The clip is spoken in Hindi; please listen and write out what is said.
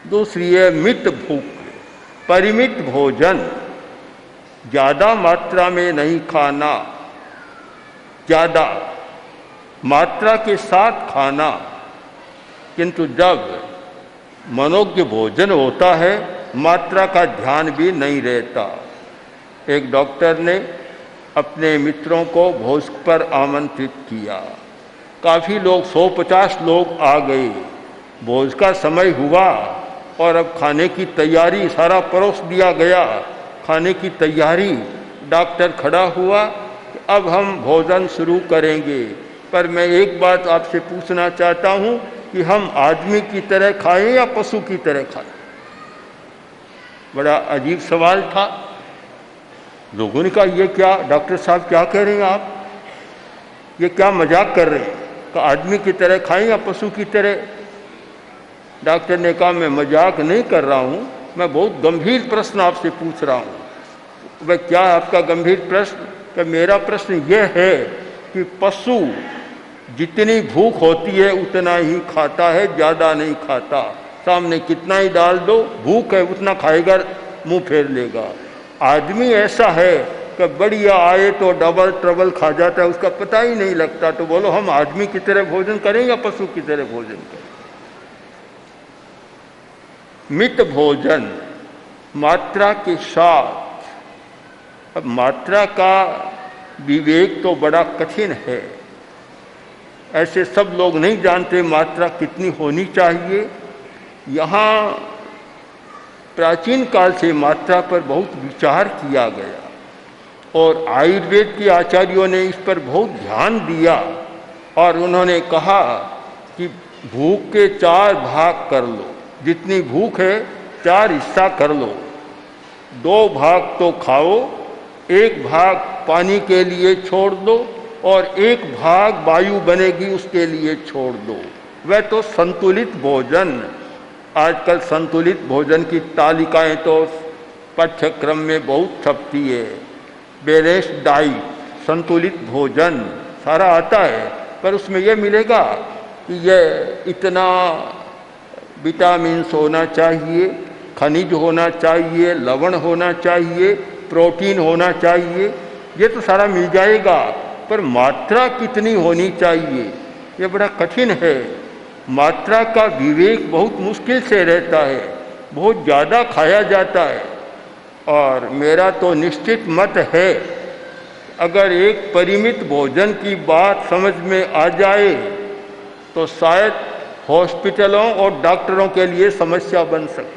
दूसरी है मित भूख, परिमित भोजन, ज़्यादा मात्रा में नहीं खाना, ज़्यादा मात्रा के साथ खाना, किंतु जब मनोज्ञ भोजन होता है मात्रा का ध्यान भी नहीं रहता। एक डॉक्टर ने अपने मित्रों को भोज पर आमंत्रित किया। काफ़ी लोग 150 लोग आ गए। भोज का समय हुआ और अब खाने की तैयारी, सारा परोस दिया गया, खाने की तैयारी। डॉक्टर खड़ा हुआ कि अब हम भोजन शुरू करेंगे, पर मैं एक बात आपसे पूछना चाहता हूँ कि हम आदमी की तरह खाएं या पशु की तरह खाएं? बड़ा अजीब सवाल था। लोगों ने कहा ये क्या डॉक्टर साहब क्या कह रहे हैं आप, ये क्या मजाक कर रहे हैं, कि आदमी की तरह खाएं या पशु की तरह? डॉक्टर ने कहा मैं मजाक नहीं कर रहा हूँ, मैं बहुत गंभीर प्रश्न आपसे पूछ रहा हूँ। वह क्या आपका गंभीर प्रश्न? कि मेरा प्रश्न यह है कि पशु जितनी भूख होती है उतना ही खाता है, ज़्यादा नहीं खाता। सामने कितना ही डाल दो, भूख है उतना खाएगा, मुंह फेर लेगा। आदमी ऐसा है कि बढ़िया आए तो डबल ट्रबल खा जाता है, उसका पता ही नहीं लगता। तो बोलो हम आदमी की तरह भोजन करें या पशु की तरह भोजन करें? मित भोजन, मात्रा के साथ। अब मात्रा का विवेक तो बड़ा कठिन है। ऐसे सब लोग नहीं जानते मात्रा कितनी होनी चाहिए। यहाँ प्राचीन काल से मात्रा पर बहुत विचार किया गया और आयुर्वेद के आचार्यों ने इस पर बहुत ध्यान दिया और उन्होंने कहा कि भूख के 4 भाग कर लो। जितनी भूख है 4 हिस्सा कर लो। 2 भाग तो खाओ, 1 भाग पानी के लिए छोड़ दो और 1 भाग वायु बनेगी उसके लिए छोड़ दो। वह तो संतुलित भोजन। आजकल संतुलित भोजन की तालिकाएं तो पाठ्यक्रम में बहुत छपती है। बैलेंस्ड डाइट, संतुलित भोजन सारा आता है, पर उसमें यह मिलेगा कि यह इतना विटामिन्स होना चाहिए, खनिज होना चाहिए, लवण होना चाहिए, प्रोटीन होना चाहिए, ये तो सारा मिल जाएगा, पर मात्रा कितनी होनी चाहिए ये बड़ा कठिन है। मात्रा का विवेक बहुत मुश्किल से रहता है, बहुत ज़्यादा खाया जाता है। और मेरा तो निश्चित मत है अगर एक परिमित भोजन की बात समझ में आ जाए तो शायद हॉस्पिटलों और डॉक्टरों के लिए समस्या बन सकती।